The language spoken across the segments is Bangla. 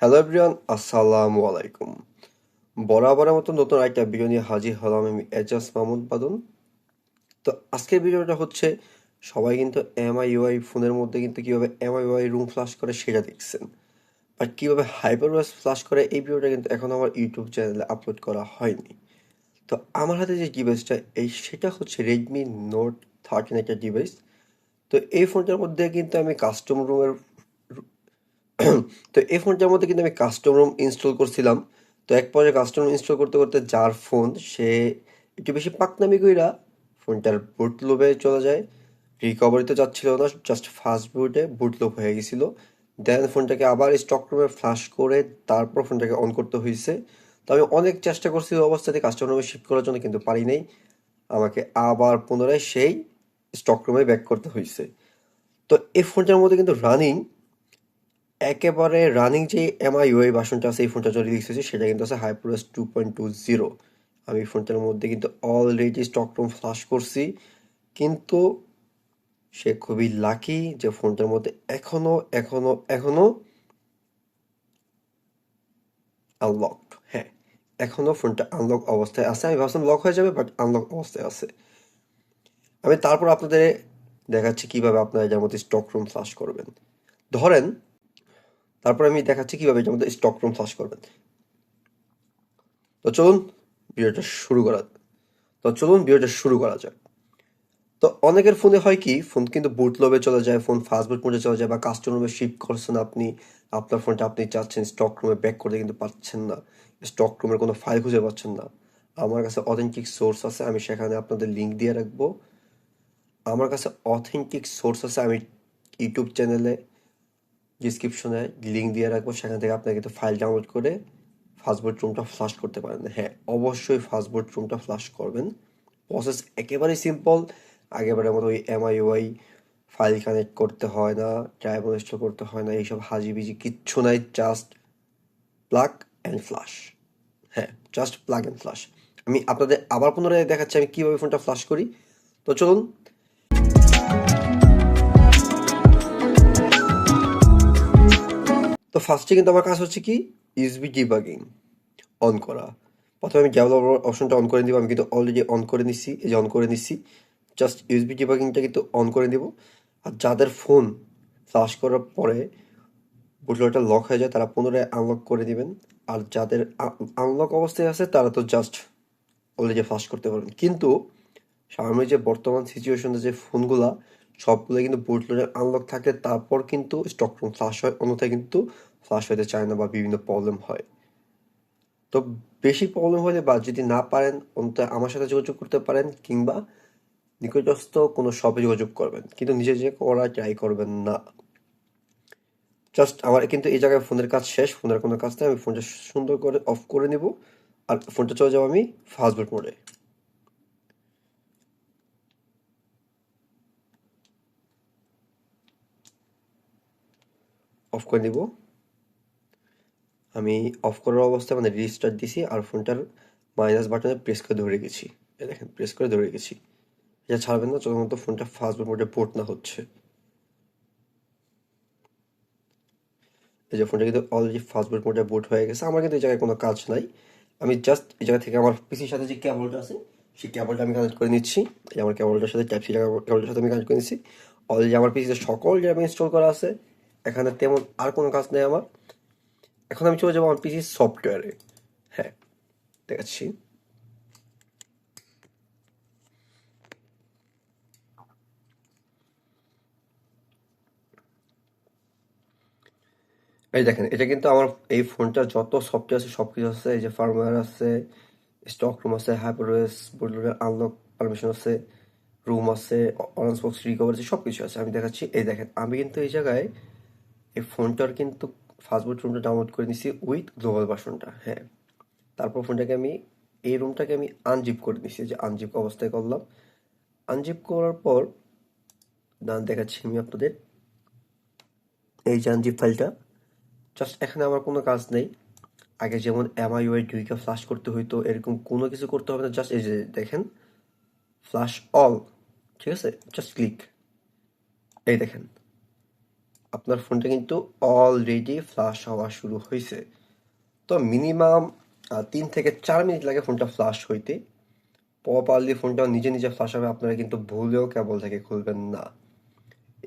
হ্যালো এভরিওয়ান, আসসালামু আলাইকুম। বরাবরের মতো নতুন একটা ভিডিও নিয়ে হাজির হলাম আমি এজাজ মাহমুদ বাদন। তো আজকের ভিডিওটা হচ্ছে সবাই কিন্তু এমআই ইউআই ফোনের মধ্যে কিন্তু কীভাবে এমআই ইউআই রুম ফ্লাশ করে সেটা দেখছেন, বাট কীভাবে হাইপারওয়াস ফ্লাশ করে এই ভিডিওটা কিন্তু এখন আমার ইউটিউব চ্যানেলে আপলোড করা হয়নি। তো আমার হাতে যে ডিভাইসটা সেটা হচ্ছে রেডমি নোট 13 একটা ডিভাইস। তো এই ফোনটার মধ্যে কিন্তু আমি কাস্টম রুমের তো এই ফোনটার মধ্যে কিন্তু আমি কাস্টম রুম ইনস্টল করছিলাম। তো এক পর্যায়ে কাস্টম রুম ইনস্টল করতে করতে যার ফোন সে একটু বেশি পাকনামি কইরা ফোনটার বুট লোপে চলে যায়। রিকভারি তো যাচ্ছিল না, জাস্ট ফার্স্ট বুটে বুট লোপ হয়ে গেছিল। দেন ফোনটাকে আবার স্টক রুমে ফ্লাশ করে তারপর ফোনটাকে অন করতে হয়েছে। তো আমি অনেক চেষ্টা করছি ওই অবস্থাতে কাস্টম রুমে শিফট করার জন্য, কিন্তু পারি নাই। আমাকে আবার পুনরায় সেই স্টক রুমে ব্যাক করতে হয়েছে। তো এই ফোনটার মধ্যে কিন্তু একেবারে রানিং যে এমআই ইউআই ভার্সনটা আছে, এই ফোনটা যে রিলিজ হয়েছে সেটা কিন্তু আছে হাইপারওয়াস 2.20। আমি ফোনটার মধ্যে কিন্তু অলরেডি স্টক রুম ফ্লাশ করছি, কিন্তু সে খুবই লাকি যে ফোনটার মধ্যে এখনো আনলকড। হ্যাঁ, এখনো ফোনটা আনলক অবস্থায় আছে। আমি ভাবছিলাম লক হয়ে যাবে, বাট আনলক অবস্থায় আছে। আমি তারপর আপনাদের দেখাচ্ছি কিভাবে আপনারা এটার মধ্যে স্টক রুম ফ্লাশ করবেন। ধরেন, তারপর আমি দেখাচ্ছি কিভাবে এটার মধ্যে স্টক রুম ফ্লাশ করবেন। তো চলুন ভিডিওটা শুরু করা যাক। তো অনেকের ফোনে হয় কি, ফোন কিন্তু বুট লোবে চলে যায়, ফোন ফাস্ট বুট মোডে চলে যায়, বা কাস্টম রুমে শিফট করছেন আপনি, আপনার ফোনটা আপনি চাচ্ছেন স্টক রুমে ব্যাক করতে কিন্তু পাচ্ছেন না, স্টক রুমের কোনো ফাইল খুঁজে পাচ্ছেন না। আমার কাছে অথেন্টিক সোর্স আছে, আমি সেখানে আপনাদের লিঙ্ক দিয়ে রাখবো। আমি ইউটিউব চ্যানেলে ডিসক্রিপশনে লিঙ্ক দিয়ে রাখবো, সেখান থেকে আপনারা কিন্তু ফাইল ডাউনলোড করে ফাস্টবোর্ড রুমটা ফ্লাশ করতে পারেন। হ্যাঁ, অবশ্যই ফাস্টবোর্ড রুমটা ফ্লাশ করবেন। প্রসেস একেবারেই সিম্পল। আগেবারের মতো ওই এমআইইউআই ফাইল কানেক্ট করতে হয় না, ড্রাইভার ইনস্টল করতে হয় না, এইসব হাজিবিজি কিচ্ছু নাই। Just plug and flush. হ্যাঁ, জাস্ট প্লাগ অ্যান্ড ফ্লাশ। আমি আপনাদের আবার পুনরায় দেখাচ্ছি আমি কীভাবে ফোনটা ফ্লাশ করি। তো চলুন। তো ফার্স্টে কিন্তু আমার কাজ হচ্ছে কি, ইউএসবি ডিবাগিং অন করা। প্রথমে আমি ডেভেলপার অপশনটা অন করে দিব। আমি কিন্তু অলরেডি অন করে নিচ্ছি, এই যে অন করে নিচ্ছি। জাস্ট ইউএসবি ডিবাগিংটা কিন্তু অন করে দিব। আর যাদের ফোন ফ্লাশ করার পরে বুটলোডারটা লক হয়ে যায় তারা পুনরায় আনলক করে দিবেন। আর যাদের আনলক অবস্থায় আছে তারা তো জাস্ট অলরেডি ফ্লাশ করতে পারবেন। কিন্তু সামনে যে বর্তমান সিচুয়েশনে যে ফোনগুলা সবগুলো কিন্তু বুটলোডার আনলক থাকে, তারপর কিন্তু স্টক রুম ফ্লাশ হয়, অন্যথায় কিন্তু ফ্লাশ হতে চায় না বা বিভিন্ন প্রবলেম হয়। তো বেশি প্রবলেম হলে বা যদি না পারেন, অন্তত আমার সাথে যোগাযোগ করতে পারেন, কিংবা নিকটস্থ কোনো শপে যোগাযোগ করবেন, কিন্তু নিজে নিজে করা ট্রাই করবেন না। জাস্ট আমার কিন্তু এই জায়গায় ফোনের কাজ শেষ, ফোনের কোনো কাজ নেই। আমি ফোনটা সুন্দর করে অফ করে নিব, আর ফোনটা চলে যাবো আমি ফাস্টবোর্ড মোডে। অফ করে নিব। আমি অফ করার অবস্থায় মানে রিস্টার্ট দিছি, আর ফোনটার মাইনাস বাটনে প্রেস করে ধরে গেছি। এই দেখেন, প্রেস করে ধরে গেছি। এটা ছাড়বেন না যতক্ষণ তো ফোনটা ফাস্টবোর্ড মোডে পোর্ট না হচ্ছে। এই যে ফোনটা কিন্তু অলরেডি ফাস্টবোর্ড মোডে বুট হয়ে গেছে। আমার কিন্তু এই জায়গায় কোনো কাজ নাই। আমি জাস্ট এই জায়গা থেকে আমার পিসির সাথে যে কেবলটা আছে সেই কেবলটা আমি কানেক্ট করে নিচ্ছি। এই আমার কেবলটার সাথে টাইপ সি কেবলটার সাথে আমি কানেক্ট করে নিচ্ছি। অলরেডি আমার পিসিতে সকল র্যাম ইনস্টল করা আছে। এখানে তেমন আর কোনো কাজ নেই আমার। এখন আমি চলে যাবো আমার পিসির সফটওয়্যারে। হ্যাঁ, দেখাচ্ছি। এই দেখেন, এটা কিন্তু আমার এই ফোনটার যত সফটওয়্যার আছে সব কিছু আছে। এই যে ফার্মওয়্যার আছে, স্টক রুম আছে, হাইপারওয়েস, বুটলোডার আনলক পারমিশন আছে, রুম আছে, অরেঞ্জ বক্স রিকভার আছে, সব কিছু আছে। আমি দেখাচ্ছি। এই দেখেন, আমি কিন্তু এই জায়গায় এই ফোনটার কিন্তু ফাস্টবোর্ড রুমটা ডাউনলোড করে নিছি উইথ গ্লোবাল ভার্সনটা। হ্যাঁ, তারপর ফোনটাকে আমি এই রুমটাকে আমি আনজিপ করে নিছি, যে আনজিপ অবস্থায় করলাম। আনজিপ করার পর দেখাচ্ছি আমি আপনাদের। এই যে আনজিপ ফাইলটা, জাস্ট এখানে আমার কোনো কাজ নেই। আগে যেমন এমআইইউআই 2কে ফ্লাশ করতে হইতো, এরকম কোনো কিছু করতে হবে না। জাস্ট এই যে দেখেন, ফ্লাশ অল, ঠিক আছে, জাস্ট ক্লিক। এই দেখেন, আপনার ফোনটা কিন্তু অলরেডি ফ্লাশ হওয়া শুরু হয়েছে। তো মিনিমাম 3 থেকে 4 মিনিট লাগে ফোনটা ফ্লাশ হইতে। প্রপারলি ফোনটা নিজে নিজে ফ্লাশ হবে, আপনারা কিন্তু ভুলেও কেবল থেকে খুলবেন না।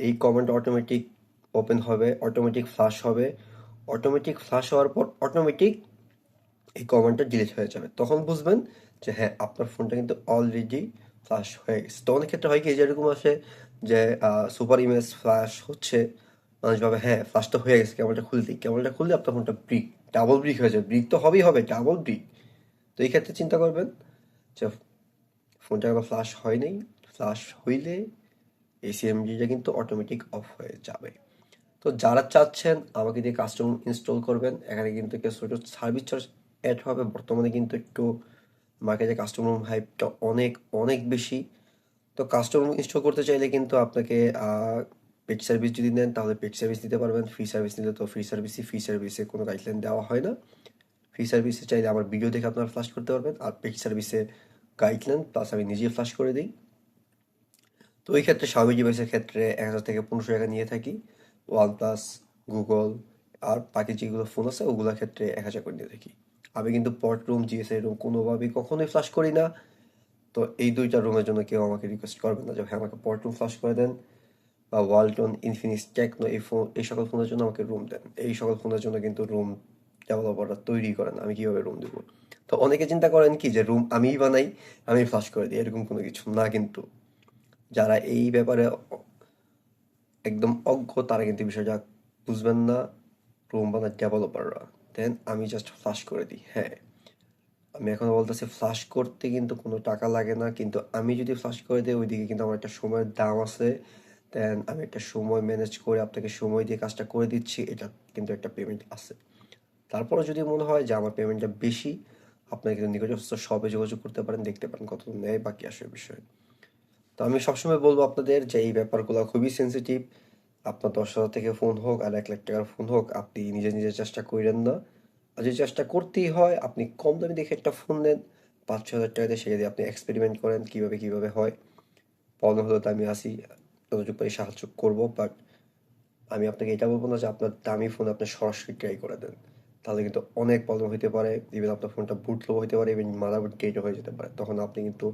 এই কমেন্ট অটোমেটিক ওপেন হবে, অটোমেটিক ফ্লাশ হবে, অটোমেটিক ফ্লাশ হওয়ার পর অটোমেটিক এই কমেন্টটা ডিলিট হয়ে যাবে। তখন বুঝবেন যে হ্যাঁ, আপনার ফোনটা কিন্তু অলরেডি ফ্লাশ হয়ে গেছে। তো অনেক ক্ষেত্রে হয় কি, যেরকম আসে যে সুপার ইমেজ ফ্লাশ হচ্ছে, মানুষ ভাবে হ্যাঁ ফ্লাশ তো হয়ে গেছে, কেবলটা খুলতেই, কেবলটা খুললে আপনার ফোনটা ব্রিক, ডাবল ব্রিক হয়ে যাবে। ব্রিক তো হবেই হবে, ডাবল ব্রিক। তো এই ক্ষেত্রে চিন্তা করবেন যে ফোনটা এখনো ফ্লাশ হয়নি, ফ্লাশ হইলে এই সিএমডিটা কিন্তু অটোমেটিক অফ হয়ে যাবে। তো যারা চাচ্ছেন আমাকে দিয়ে কাস্টম ইনস্টল করবেন, এখানে কিন্তু কিছু সার্ভিস চার্জ অ্যাড হবে। বর্তমানে কিন্তু একটু মার্কেটে কাস্টম রুম হাইপটা অনেক অনেক বেশি। তো কাস্টম রুম ইনস্টল করতে চাইলে কিন্তু আপনাকে পেড সার্ভিস যদি নেন তাহলে পেড সার্ভিস নিতে পারবেন। ফ্রি সার্ভিস নিলে তো ফ্রি সার্ভিসে কোনো গাইডলাইন দেওয়া হয় না। ফ্রি সার্ভিসে চাইলে আমার ভিডিও দেখে আপনারা ফ্লাশ করতে পারবেন, আর পেড সার্ভিসে গাইডলাইন প্লাস আমি নিজেই ফ্লাশ করে দিই। তো এই ক্ষেত্রে Xiaomi ডিভাইসের ক্ষেত্রে 1000 থেকে 1500 টাকা নিয়ে থাকি। OnePlus, Google আর বাকি যেগুলো ফোন আছে ওগুলোর ক্ষেত্রে 1000 করে নিয়ে থাকি। আমি কিন্তু পট রুম, জিএসএ রুম কোনোভাবেই কখনোই ফ্লাশ করি না। তো এই দুইটা রুমের জন্য কেউ আমাকে রিকোয়েস্ট করবেন না যে ভাই আমাকে পট রুম ফ্লাশ করে দেন, বা ওয়ালটন, ইনফিনিক্স, টেকনো এই সকল ফোনের জন্য আমাকে রুম দেন। এই সকল ফোনের জন্য কিন্তু রুম ডেভেলপাররা তৈরি করেন, আমি কিভাবে রুম দেবো? তো অনেকে চিন্তা করেন কি যে রুম আমিই বানাই, আমি ফ্লাশ করে দিই, এরকম কোনো কিছু না কিন্তু। যারা এই ব্যাপারে একদম অজ্ঞ তারা কিন্তু বিষয়টা বুঝবেন না। রুম বানায় ডেভেলপাররা, দেন আমি জাস্ট ফ্লাশ করে দিই। হ্যাঁ, আমি এখনো বলতেছি ফ্লাশ করতে কিন্তু কোনো টাকা লাগে না, কিন্তু আমি যদি ফ্লাশ করে দিই ওইদিকে কিন্তু আমার একটা সময়ের দাম আছে। দেন আমি একটা সময় ম্যানেজ করে আপনাকে সময় দিয়ে কাজটা করে দিচ্ছি, এটা কিন্তু একটা পেমেন্ট আছে। তারপরে যদি মনে হয় যে আমার পেমেন্টটা বেশি, আপনারা কিন্তু নিকটস্থ শপে যোগাযোগ করতে পারেন, দেখতে পারেন কত নেয় বাকি আসে বিষয়। তো আমি সবসময় বলবো আপনাদের যে এই ব্যাপারগুলো খুবই সেন্সিটিভ। আপনার 10,000 থেকে ফোন হোক আর 1 লাখ টাকার ফোন হোক, আপনি নিজে নিজে চেষ্টা করেন না। আর যদি চেষ্টা করতেই হয় আপনি কম দামি দেখে একটা ফোন নেন, 5-6 হাজার টাকা দিয়ে, সেটা দিয়ে আপনি এক্সপেরিমেন্ট করেন কিভাবে কিভাবে হয়। প্রবলেম হলে তো আমি আসি, যতটুকু পারি সাহায্য করবো। বাট আমি আপনাকে এটা বলবো না যে আপনার দামি ফোন আপনি সরাসরি ট্রাই করে দেন, তাহলে কিন্তু অনেক প্রবলেম হতে পারে। ইভেন আপনার ফোনটা বুট লো হতে পারে, ইভেন মাদারবোর্ড ডেটও হয়ে যেতে পারে। তখন আপনি কিন্তু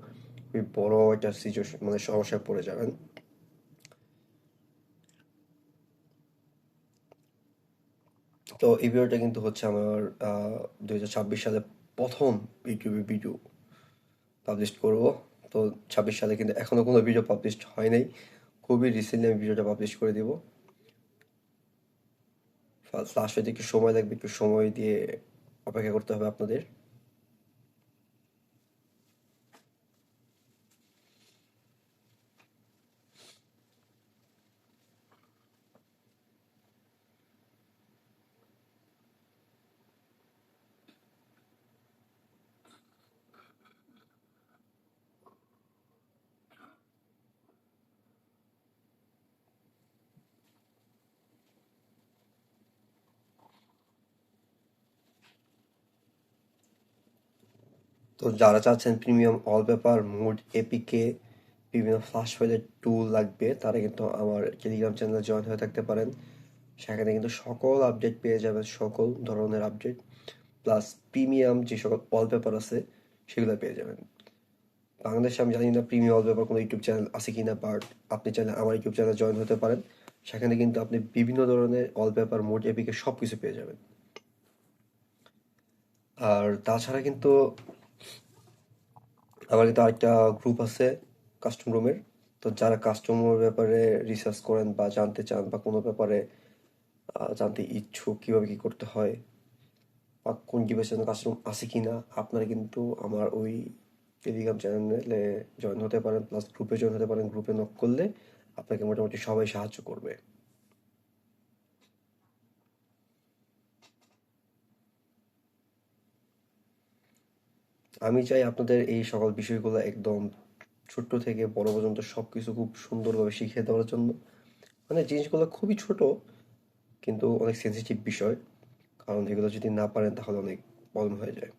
খুবই বড় একটা সিচুয়েশন, মানে সমস্যায় পড়ে যাবেন। তো এই ভিডিওটা কিন্তু হচ্ছে আমার 2026 সালে প্রথম ইউটিউবে ভিডিও পাবলিশ করব। তো 26 সালে কিন্তু এখনো কোনো ভিডিও পাবলিশ হয় নাই, খুবই রিসেন্টলি আমি ভিডিওটা পাবলিশ করে দিব। ফ্লাশ হইতে একটু সময় লাগবে, একটু সময় দিয়ে অপেক্ষা করতে হবে আপনাদের। তো যারা চাচ্ছেন প্রিমিয়াম ওয়ালপেপার, মুড, এপিকে বিভিন্ন ফ্লাশ ফাইলের টুল লাগবে, তারা কিন্তু আমার টেলিগ্রাম চ্যানেলে জয়েন হয়ে থাকতে পারেন। সেখানে কিন্তু সকল আপডেট পেয়ে যাবেন, সকল ধরনের আপডেট প্লাস প্রিমিয়াম যে সকল ওয়ালপেপার আছে সেগুলো পেয়ে যাবেন। বাংলাদেশে আমি জানি না প্রিমিয়াম ওয়ালপেপার কোনো ইউটিউব চ্যানেল আছে কিনা, বাট আপনি চাইলে আমার ইউটিউব চ্যানেলে জয়েন হতে পারেন। সেখানে কিন্তু আপনি বিভিন্ন ধরনের ওয়ালপেপার, মোড, এপিকে সব কিছু পেয়ে যাবেন। আর তাছাড়া কিন্তু আমার কিন্তু আরেকটা গ্রুপ আছে কাস্টম রুমের। তো যারা কাস্টমার ব্যাপারে রিসার্চ করেন বা জানতে চান বা কোনো ব্যাপারে জানতে ইচ্ছুক কিভাবে কি করতে হয় বা কোন ডিভাইসের জন্য কাস্টম আছে কিনা, আপনারা কিন্তু আমার ওই টেলিগ্রাম চ্যানেলে জয়েন হতে পারেন, প্লাস গ্রুপে জয়েন হতে পারেন। গ্রুপে নক করলে আপনাকে মোটামুটি সবাই সাহায্য করবে। আমি চাই আপনাদের এই সকল বিষয়গুলো একদম ছোট্ট থেকে বড় পর্যন্ত সবকিছু খুব সুন্দরভাবে শিখিয়ে দেওয়ার জন্য। মানে জিনিসগুলো খুবই ছোট কিন্তু অনেক সেনসিটিভ বিষয়, কারণ এগুলো যদি না পারেন তাহলে অনেক প্রবলেম হয়ে যায়।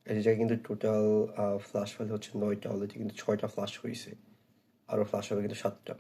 এই জায়গায় কিন্তু টোটাল ফ্লাশ ফাইল হচ্ছে 9টা, অলরেডি কিন্তু 6টা ফ্লাশ হয়েছে, আরও ফ্লাশ হবে কিন্তু 7টা।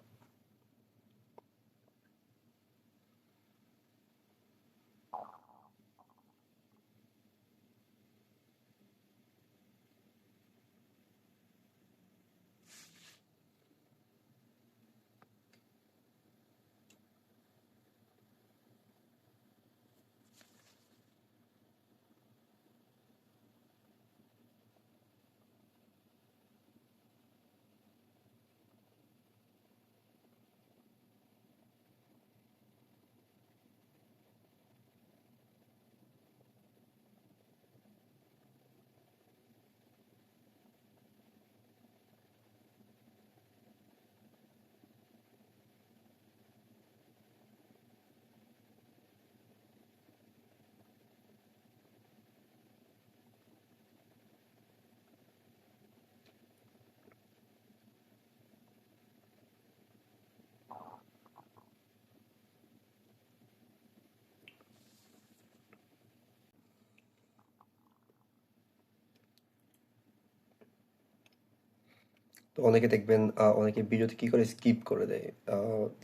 তো অনেকে দেখবেন অনেকে ভিডিওতে কি করে স্কিপ করে দেয়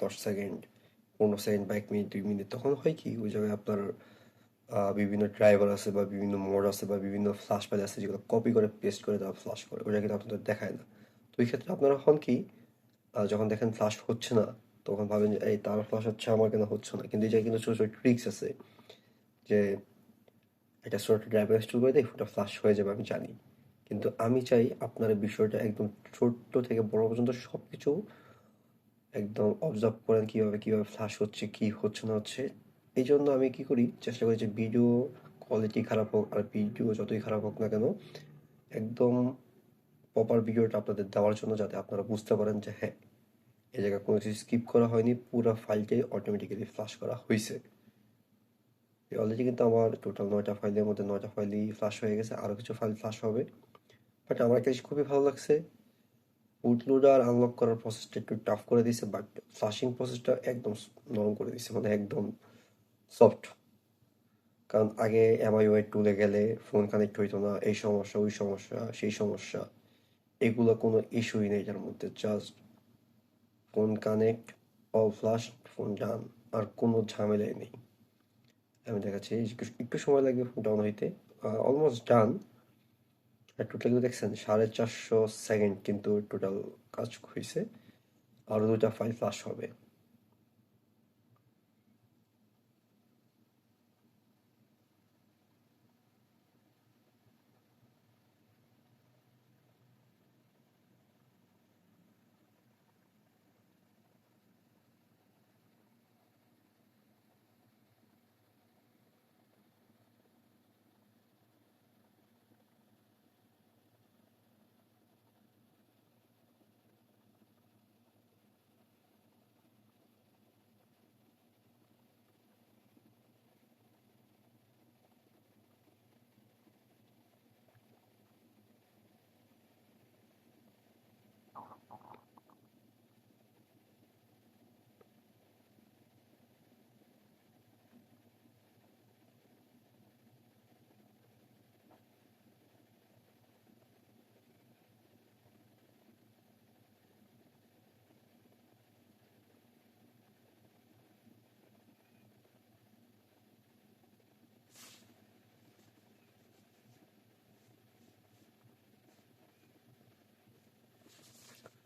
10 সেকেন্ড 15 সেকেন্ড বা 1 মিনিট 2 মিনিট, তখন হয় কি ওই জায়গায় আপনার বিভিন্ন ড্রাইভার আছে বা বিভিন্ন মোড আছে বা বিভিন্ন ফ্লাশ ফাইল আছে যেগুলো কপি করে পেস্ট করে তারা ফ্লাশ করে, ওটা কিন্তু আপনাদের দেখায় না। তো এই ক্ষেত্রে আপনারা হন কি, যখন দেখেন ফ্লাশ হচ্ছে না তখন ভাবেন যে এই তার ফ্লাশ হচ্ছে আমার কেন হচ্ছে না, কিন্তু এই জায়গায় কিন্তু ছোটো ছোটো ট্রিক্স আছে যে এটা ছোট ড্রাইভার ইনস্টল করে দিই ফোনটা ফ্লাশ হয়ে যাবে আমি জানি। কিন্তু আমি চাই আপনার বিষয়টা একদম ছোট্ট থেকে বড় পর্যন্ত সব কিছু একদম অবজার্ভ করেন কিভাবে কিভাবে ফ্লাশ হচ্ছে কি হচ্ছে না হচ্ছে। এই জন্য আমি কি করি, চেষ্টা করি যে ভিডিও কোয়ালিটি খারাপ হোক আর ভিডিও যতই খারাপ হোক না কেন একদম প্রপার ভিডিওটা আপনাদের দেওয়ার জন্য, যাতে আপনারা বুঝতে পারেন যে হ্যাঁ এই জায়গায় কোনো কিছু স্কিপ করা হয়নি, পুরো ফাইলটাই অটোমেটিক্যালি ফ্লাশ করা হয়েছে। অলরেডি কিন্তু আমার টোটাল 9টা ফাইলের মধ্যে 9টা ফাইলই ফ্লাশ হয়ে গেছে, আরও কিছু ফাইল ফ্লাশ হবে। বাট আমার একটা জিনিস খুবই ভালো লাগছে, বুটলোডার আনলক করার প্রসেসটা একটু টাফ করে দিয়েছে, বাট ফ্লাশিং প্রসেসটা একদম নরম করে দিয়েছে, মানে একদম সফট। কারণ আগে এমআইওয়াই টুলে গেলে ফোন কানেক্ট হইতো না, এই সমস্যা ওই সমস্যা সেই সমস্যা, এগুলো কোনো ইস্যুই নেই এটার মধ্যে। Just phone connect, all flush, phone done, আর কোনো ঝামেলাই নেই। আমি দেখাচ্ছি, একটু সময় লাগবে ফোনটা অন হইতে, অলমোস্ট ডান। আর টোটাল কিন্তু দেখছেন 450 সেকেন্ড কিন্তু টোটাল কাজ হয়েছে, আরও 2টা ফাইল ফ্লাশ হবে।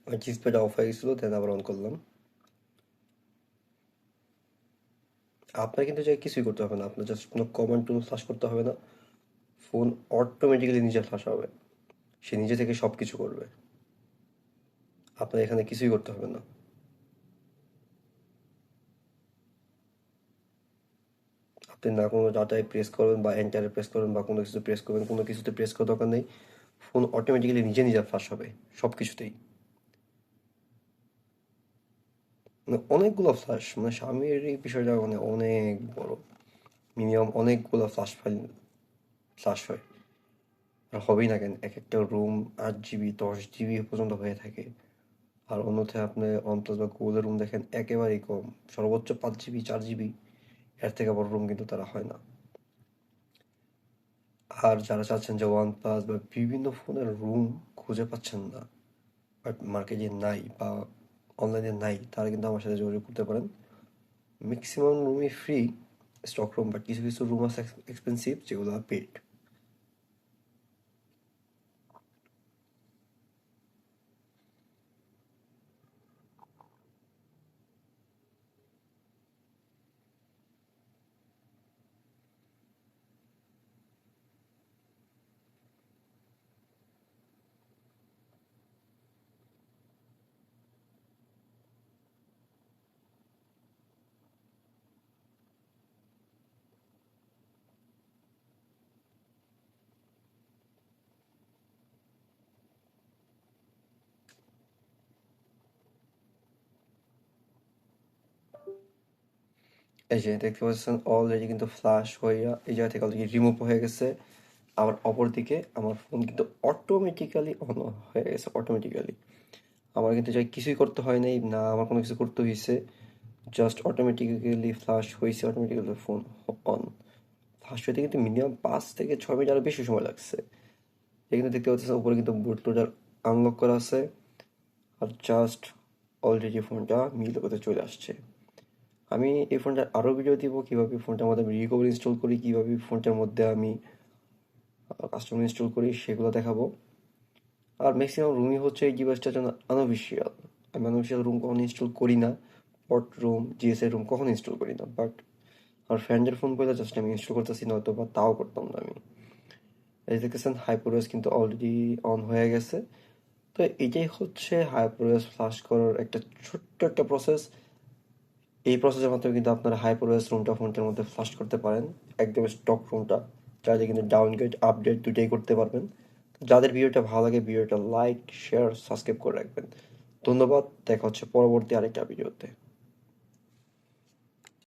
আর ডিসপ্লেটা অফ হয়ে গেছিলো, দেন আবার অন করলাম। আপনার কিন্তু যাই কিছুই করতে হবে না, আপনার জাস্ট কোনো কমান্ড টুল ফ্লাশ করতে হবে না, ফোন অটোমেটিক্যালি নিজে ফ্লাশ হবে, সে নিজে থেকে সব কিছু করবে, আপনার এখানে কিছুই করতে হবে না। আপনি না কোনো ডাটায় প্রেস করবেন বা এন্টারে প্রেস করবেন বা কোনো কিছু প্রেস করবেন, কোনো কিছুতে প্রেস করার দরকার নেই, ফোন অটোমেটিক্যালি নিজে নিজে ফ্লাশ হবে সব কিছুতেই। মানে অনেকগুলো ফ্লাশ, মানে স্বামীর এই বিষয়টা মানে অনেক বড়, মিনিমাম অনেকগুলো ফ্লাশ ফাইল ফ্লাশ হয়। আর হবেই না কেন, এক একটা রুম 8 জিবি 10 জিবি পর্যন্ত হয়ে থাকে। আর অন্যথায় আপনি OnePlus বা গুগলের রুম দেখেন একেবারেই কম, সর্বোচ্চ 5 জিবি 4 জিবি, এর থেকে বড় রুম কিন্তু তারা হয় না। আর যারা চাচ্ছেন যে OnePlus বা বিভিন্ন ফোনের রুম খুঁজে পাচ্ছেন না, বাট মার্কেটে নাই বা অনলাইনে নাই, তারা কিন্তু আমার সাথে যোগাযোগ করতে পারেন। ম্যাক্সিমাম রুমই ফ্রি স্টক রুম, বাট কিছু কিছু রুম আছে এক্সপেন্সিভ যেগুলো পেড। এই যে দেখতে পাচ্ছেন অলরেডি কিন্তু ফ্লাশ হইয়া এই জায়গা থেকে অলরেডি রিমুভ হয়ে গেছে। আবার অপরদিকে আমার ফোন কিন্তু অটোমেটিক্যালি অন হয়ে গেছে অটোমেটিক্যালি। আমার কিন্তু যাই কিছুই করতে হয় নাই, না আমার কোনো কিছু করতে হয়েছে, জাস্ট অটোমেটিক্যালি ফ্লাশ হয়েছে, অটোমেটিক্যালি ফোন অন। ফ্লাশ হইতে কিন্তু মিনিমাম 5 থেকে 6 মিনিট আরও বেশি সময় লাগছে। এই কিন্তু দেখতে পাচ্ছেন উপরে কিন্তু বুট লোডার আনলক করা আছে, আর জাস্ট অলরেডি ফোনটা মিল করতে চলে আসছে। আমি এই ফোনটার আরও ভিডিও দিব, কীভাবে ফোনটার মধ্যে আমি রিকভারি ইনস্টল করি, কীভাবে ফোনটার মধ্যে আমি কাস্টম ইনস্টল করি, সেগুলো দেখাবো। আর ম্যাক্সিমাম রুমই হচ্ছে এই ডিভাইসটার জন্য আনঅফিসিয়াল। আমি আনঅফিসিয়াল রুম কখনো ইনস্টল করি না, পট রুম, জিএসএ রুম কখনো ইনস্টল করি না। বাট আমার ফ্রেন্ডের ফোন পেলে জাস্ট আমি ইনস্টল করতেছি, নয়তো বা তাও করতাম না আমি। এই দেখতেছেন হাইপারওয়েস কিন্তু অলরেডি অন হয়ে গেছে। তো এটাই হচ্ছে হাইপারওয়েস ফ্লাশ করার একটা ছোট্ট একটা প্রসেস। এই প্রসেসের মাধ্যমে কিন্তু আপনারা হাইপারওয়েস রুমটা ফোনটার মধ্যে ফ্লাশ করতে পারেন, একদম স্টক রুমটা। চাইলে কিন্তু ডাউনগ্রেড আপডেট দুটাই করতে পারবেন। যাদের ভিডিওটা ভালো লাগে ভিডিওটা লাইক শেয়ার সাবস্ক্রাইব করে রাখবেন। ধন্যবাদ, দেখা হচ্ছে পরবর্তী আরেকটা ভিডিওতে।